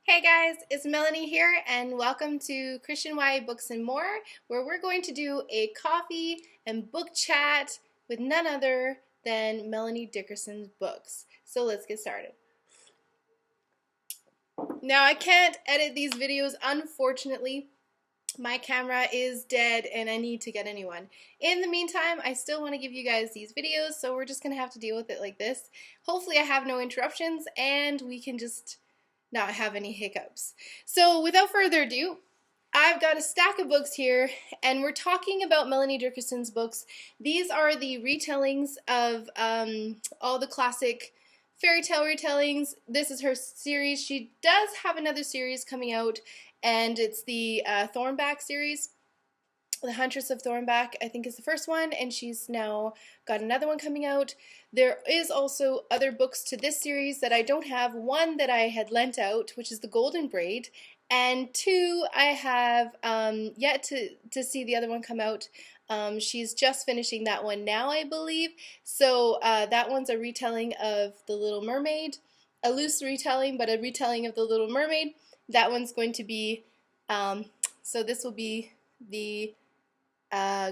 Hey guys, it's Melanie here, and welcome to Christian YA Books and More, where we're going to do a coffee and book chat with none other than Melanie Dickerson's books. So let's get started. Now, I can't edit these videos, unfortunately. My camera is dead and I need to get a new one. In the meantime, I still want to give you guys these videos, so we're just going to have to deal with it like this. Hopefully I have no interruptions and we can just not have any hiccups. So without further ado, I've got a stack of books here, and we're talking about Melanie Dickerson's books. These are the retellings of all the classic fairy tale retellings. This is her series. She does have another series coming out, and it's the Thornback series. The Huntress of Thornback, I think, is the first one, and she's now got another one coming out. There is also other books to this series that I don't have. One that I had lent out, which is The Golden Braid, and two, I have yet to see the other one come out. She's just finishing that one now, I believe. So that one's a retelling of The Little Mermaid, a loose retelling, but a retelling of The Little Mermaid. That one's going to be, so this will be the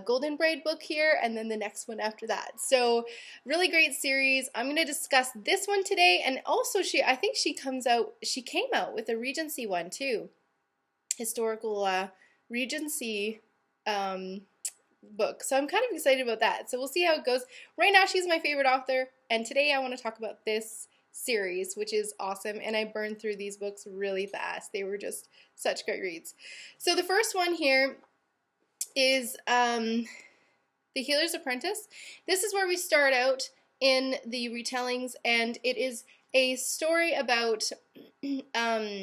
Golden Braid book here, and then the next one after that. So really great series. I'm going to discuss this one today, and also I think she came out with a Regency one too, historical Regency book. So I'm kind of excited about that. So we'll see how it goes. Right now she's my favorite author, and today I want to talk about this series, which is awesome, and I burned through these books really fast. They were just such great reads. So the first one here is The Healer's Apprentice. This is where we start out in the retellings, and it is a story about the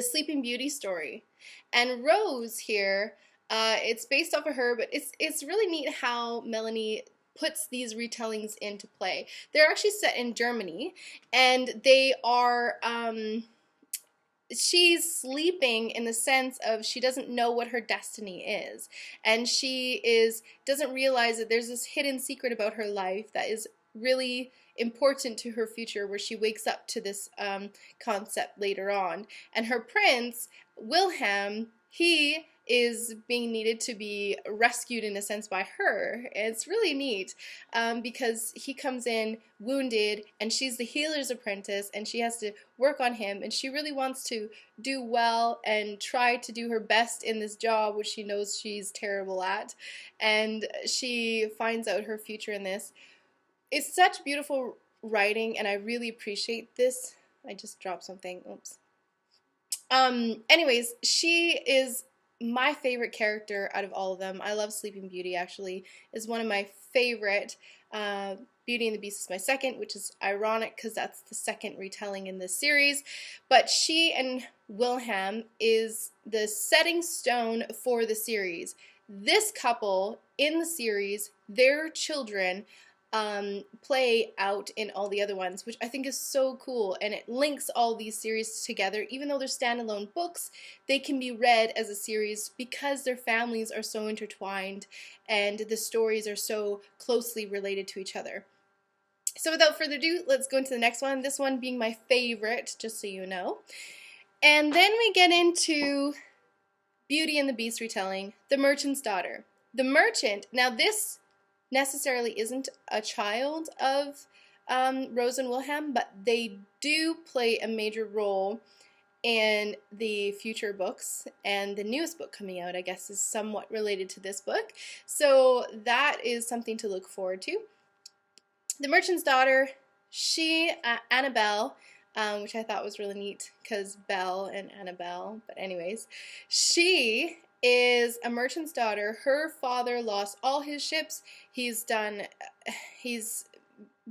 Sleeping Beauty story. And Rose here, it's based off of her, but it's really neat how Melanie puts these retellings into play. They're actually set in Germany, and they are she's sleeping in the sense of she doesn't know what her destiny is, and she doesn't realize that there's this hidden secret about her life that is really important to her future, where she wakes up to this concept later on. And her prince, Wilhelm, he is being needed to be rescued in a sense by her. And it's really neat because he comes in wounded, and she's the healer's apprentice, and she has to work on him, and she really wants to do well and try to do her best in this job, which she knows she's terrible at, and she finds out her future in this. It's such beautiful writing, and I really appreciate this. I just dropped something. Oops. Anyways, she is my favorite character out of all of them. I love Sleeping Beauty, actually, is one of my favorite. Beauty and the Beast is my second, which is ironic because that's the second retelling in this series. But she and Wilhelm is the setting stone for the series. This couple in the series, their children, play out in all the other ones, which I think is so cool, and it links all these series together. Even though they're standalone books, they can be read as a series because their families are so intertwined and the stories are so closely related to each other. So without further ado, let's go into the next one, this one being my favorite, just so you know. And then we get into Beauty and the Beast retelling, The Merchant's Daughter. The Merchant, now this necessarily isn't a child of Rose and Wilhelm, but they do play a major role in the future books, and the newest book coming out, I guess, is somewhat related to this book. So that is something to look forward to. The Merchant's Daughter, she, Annabelle, which I thought was really neat because Belle and Annabelle, but anyways, she is a merchant's daughter. Her father lost all his ships. He's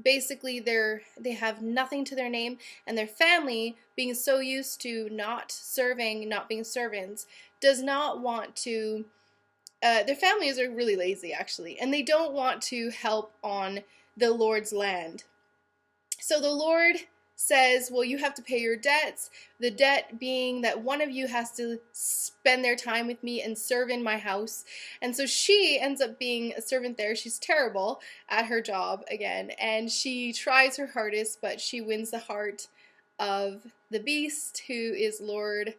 basically, they have nothing to their name, and their family, being so used to not being servants, does not want to, their families are really lazy, actually, and they don't want to help on the Lord's land. So the Lord says, well, you have to pay your debts, the debt being that one of you has to spend their time with me and serve in my house. And so she ends up being a servant there. She's terrible at her job again, and she tries her hardest, but she wins the heart of the Beast, who is Lord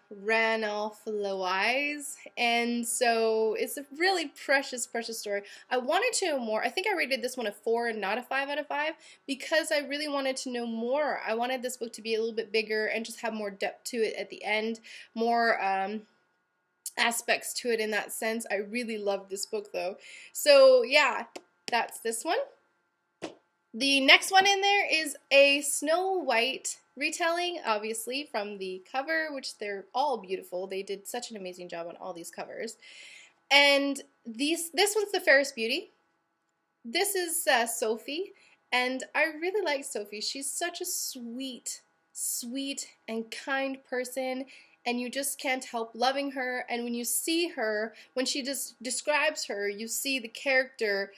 Ranulph the Wise, and so it's a really precious story. I wanted to know more. I think I rated this one a 4 and not a 5 out of 5 because I really wanted to know more. I wanted this book to be a little bit bigger and just have more depth to it at the end, more aspects to it in that sense. I really loved this book though. So yeah, that's this one. The next one in there is a Snow White retelling, obviously, from the cover, which they're all beautiful. They did such an amazing job on all these covers. And this one's the Fairest Beauty. This is Sophie, and I really like Sophie. She's such a sweet and kind person, and you just can't help loving her. And when you see her, when she just describes her, you see the character.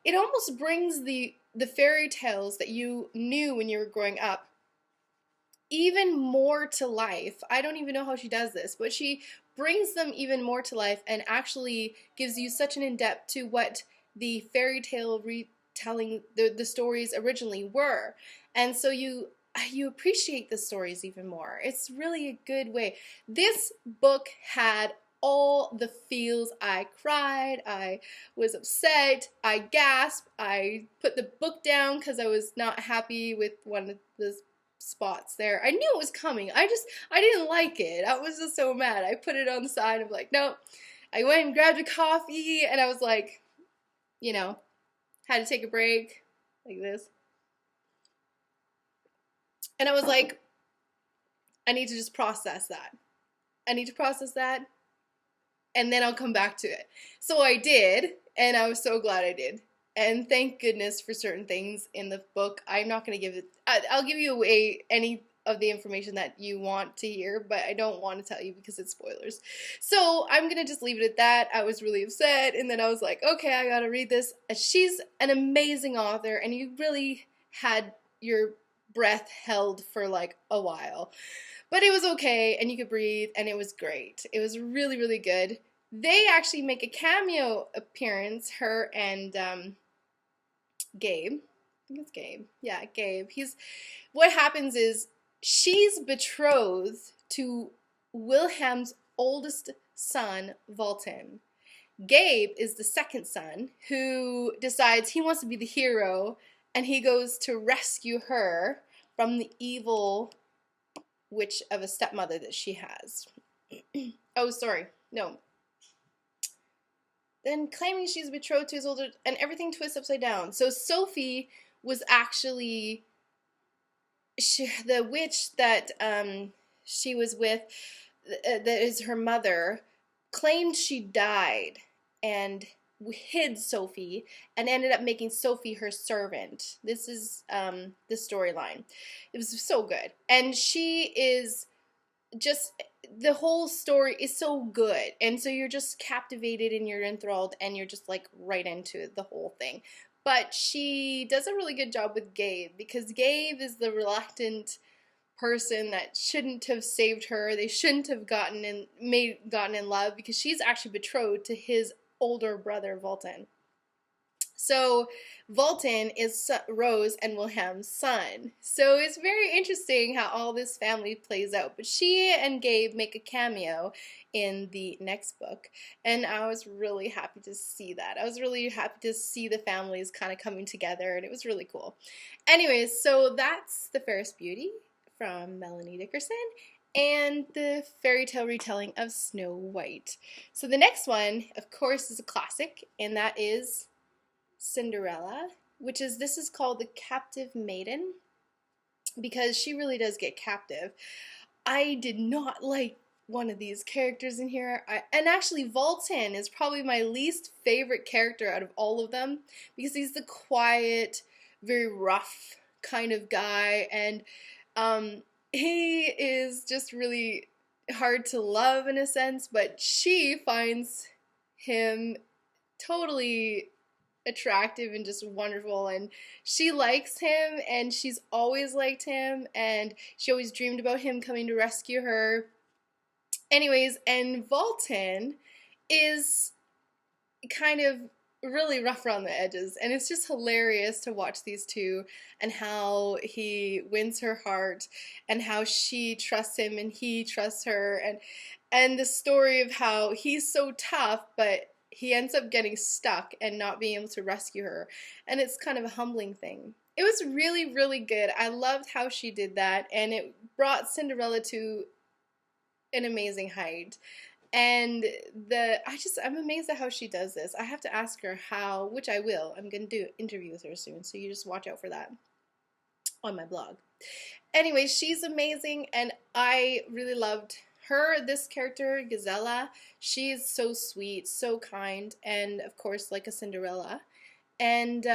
It almost brings the fairy tales that you knew when you were growing up even more to life. I don't even know how she does this, but she brings them even more to life and actually gives you such an in-depth to what the fairy tale retelling, the stories originally were. And so you appreciate the stories even more. It's really a good way. This book had all the feels. I cried, I was upset, I gasped, I put the book down because I was not happy with one of the spots there. I knew it was coming. I didn't like it. I was just so mad. I put it on the side. I'm like, nope. I went and grabbed a coffee and I was like, you know, had to take a break like this. And I was like, I need to just process that. I need to process that and then I'll come back to it. So I did, and I was so glad I did. And thank goodness for certain things in the book. I'm not going to give it, I'll give you away any of the information that you want to hear, but I don't want to tell you because it's spoilers. So I'm going to just leave it at that. I was really upset, and then I was like, okay, I got to read this. She's an amazing author, and you really had your breath held for like a while. But it was okay, and you could breathe, and it was great. It was really, really good. They actually make a cameo appearance, her and Gabe. I think it's Gabe. Yeah, Gabe. What happens is she's betrothed to Wilhelm's oldest son, Walton. Gabe is the second son who decides he wants to be the hero, and he goes to rescue her from the evil witch of a stepmother that she has. Oh, sorry. No. Then claiming she's betrothed to his older, and everything twists upside down. So Sophie was actually the witch that she was with, that is her mother, claimed she died and hid Sophie and ended up making Sophie her servant. This is the storyline. It was so good. And she is just, the whole story is so good. And so you're just captivated and you're enthralled and you're just like right into the whole thing. But she does a really good job with Gabe because Gabe is the reluctant person that shouldn't have saved her. They shouldn't have gotten in love because she's actually betrothed to his older brother, Walton. So Walton is Rose and Wilhelm's son. So it's very interesting how all this family plays out. But she and Gabe make a cameo in the next book. And I was really happy to see that. I was really happy to see the families kind of coming together, and it was really cool. Anyways, so that's The Fairest Beauty from Melanie Dickerson and the fairy tale retelling of Snow White. So the next one, of course, is a classic, and that is Cinderella, this is called The Captive Maiden, because she really does get captive. I did not like one of these characters in here, and actually Walton is probably my least favorite character out of all of them, because he's the quiet, very rough kind of guy, and he is just really hard to love in a sense, but she finds him totally attractive and just wonderful, and she likes him, and she's always liked him, and she always dreamed about him coming to rescue her. Anyways, and Walton is kind of really rough around the edges, and it's just hilarious to watch these two and how he wins her heart and how she trusts him and he trusts her, and the story of how he's so tough but he ends up getting stuck and not being able to rescue her, and it's kind of a humbling thing. It was really, really good. I loved how she did that, and it brought Cinderella to an amazing height. And I'm amazed at how she does this. I have to ask her how, which I will. I'm going to do an interview with her soon, so you just watch out for that on my blog. Anyway, she's amazing, and I really loved her, this character, Gazella. She is so sweet, so kind, and of course, like a Cinderella. And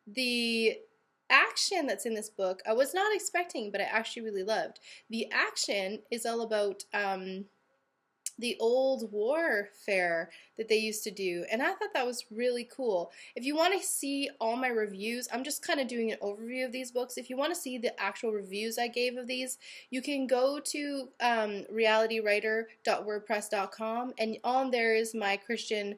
the action that's in this book, I was not expecting, but I actually really loved. The action is all about the old warfare that they used to do, and I thought that was really cool. If you want to see all my reviews, I'm just kind of doing an overview of these books. If you want to see the actual reviews I gave of these, you can go to realitywriter.wordpress.com, and on there is my Christian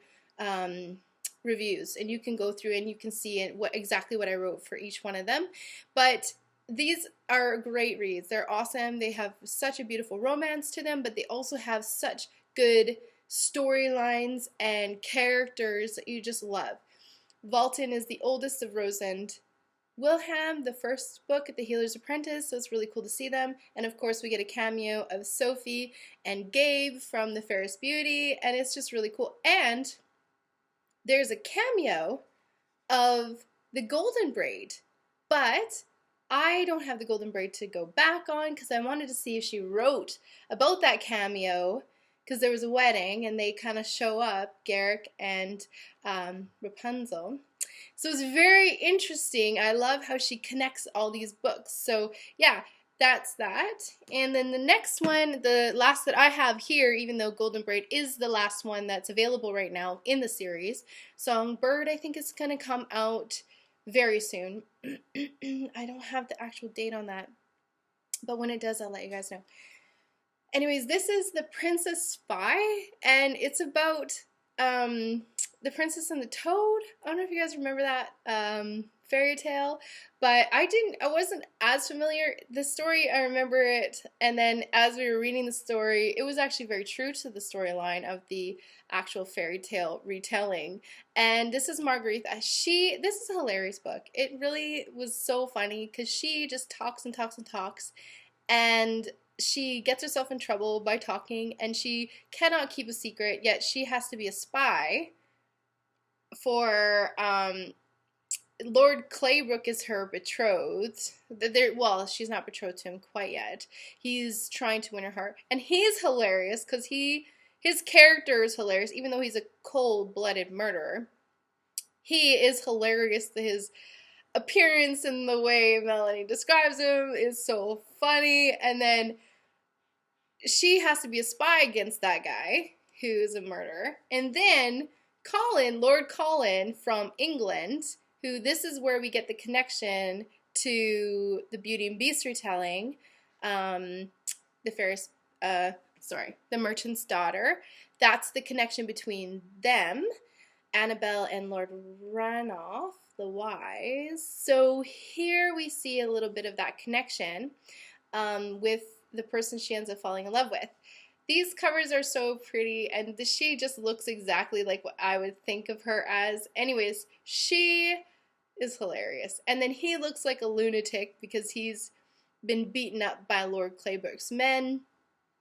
reviews, and you can go through and you can see exactly what I wrote for each one of them. But these are great reads. They're awesome. They have such a beautiful romance to them, but they also have such good storylines and characters that you just love. Walton is the oldest of Rose and Wilhelm, the first book at the Healer's Apprentice, so it's really cool to see them. And of course we get a cameo of Sophie and Gabe from the Fairest Beauty, and it's just really cool. And there's a cameo of the Golden Braid, but I don't have the Golden Braid to go back on because I wanted to see if she wrote about that cameo, because there was a wedding and they kind of show up, Garrick and Rapunzel. So it's very interesting. I love how she connects all these books. So yeah, that's that. And then the next one, the last that I have here, even though Golden Braid is the last one that's available right now in the series, Songbird, I think is going to come out very soon. I don't have the actual date on that, but when it does, I'll let you guys know. Anyways, this is The Princess Spy, and it's about The Princess and the Toad. I don't know if you guys remember that fairy tale, but I wasn't as familiar. The story, I remember it, and then as we were reading the story, it was actually very true to the storyline of the actual fairy tale retelling. And this is Margaretha. This is a hilarious book. It really was so funny because she just talks and talks and talks, and she gets herself in trouble by talking, and she cannot keep a secret, yet she has to be a spy for Lord Claybrook is her betrothed. Well, she's not betrothed to him quite yet. He's trying to win her heart. And he's hilarious because his character is hilarious, even though he's a cold-blooded murderer. He is hilarious. His appearance and the way Melanie describes him is so funny. And then she has to be a spy against that guy who's a murderer. And then Lord Colin from England, who this is where we get the connection to the Beauty and Beast retelling, the Merchant's Daughter. That's the connection between them, Annabelle and Lord Ranulph the Wise. So here we see a little bit of that connection with the person she ends up falling in love with. These covers are so pretty, and she just looks exactly like what I would think of her as. Anyways, she is hilarious. And then he looks like a lunatic because he's been beaten up by Lord Claybrook's men.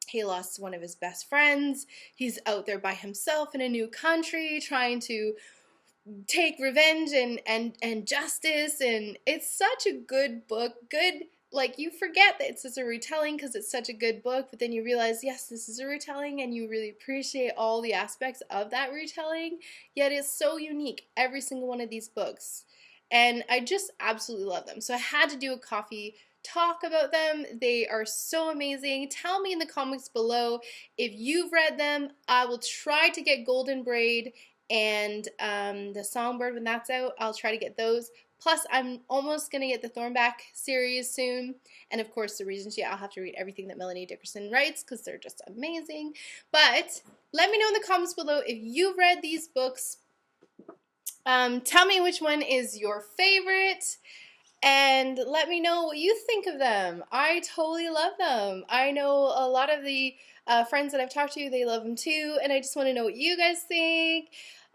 He lost one of his best friends. He's out there by himself in a new country trying to take revenge and justice, and it's such a good book. Like, you forget that it's just a retelling because it's such a good book, but then you realize, yes, this is a retelling, and you really appreciate all the aspects of that retelling, yet it's so unique, every single one of these books, and I just absolutely love them. So I had to do a coffee talk about them. They are so amazing. Tell me in the comments below if you've read them. I will try to get Golden Braid and the Songbird when that's out. I'll try to get those. Plus, I'm almost going to get the Thornback series soon. And of course, the Regency, I'll have to read everything that Melanie Dickerson writes because they're just amazing. But let me know in the comments below if you've read these books. Tell me which one is your favorite, and let me know what you think of them. I totally love them. I know a lot of the friends that I've talked to, they love them too, and I just want to know what you guys think.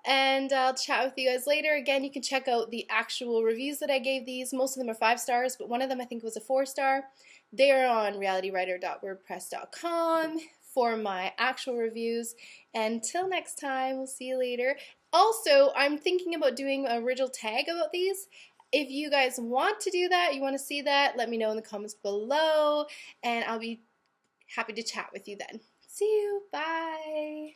And I'll chat with you guys later. Again, you can check out the actual reviews that I gave these. Most of them are 5 stars, but one of them I think was a 4-star. They are on realitywriter.wordpress.com for my actual reviews. Until next time, we'll see you later. Also, I'm thinking about doing a original tag about these. If you guys want to do that, you want to see that, let me know in the comments below, and I'll be happy to chat with you then. See you. Bye.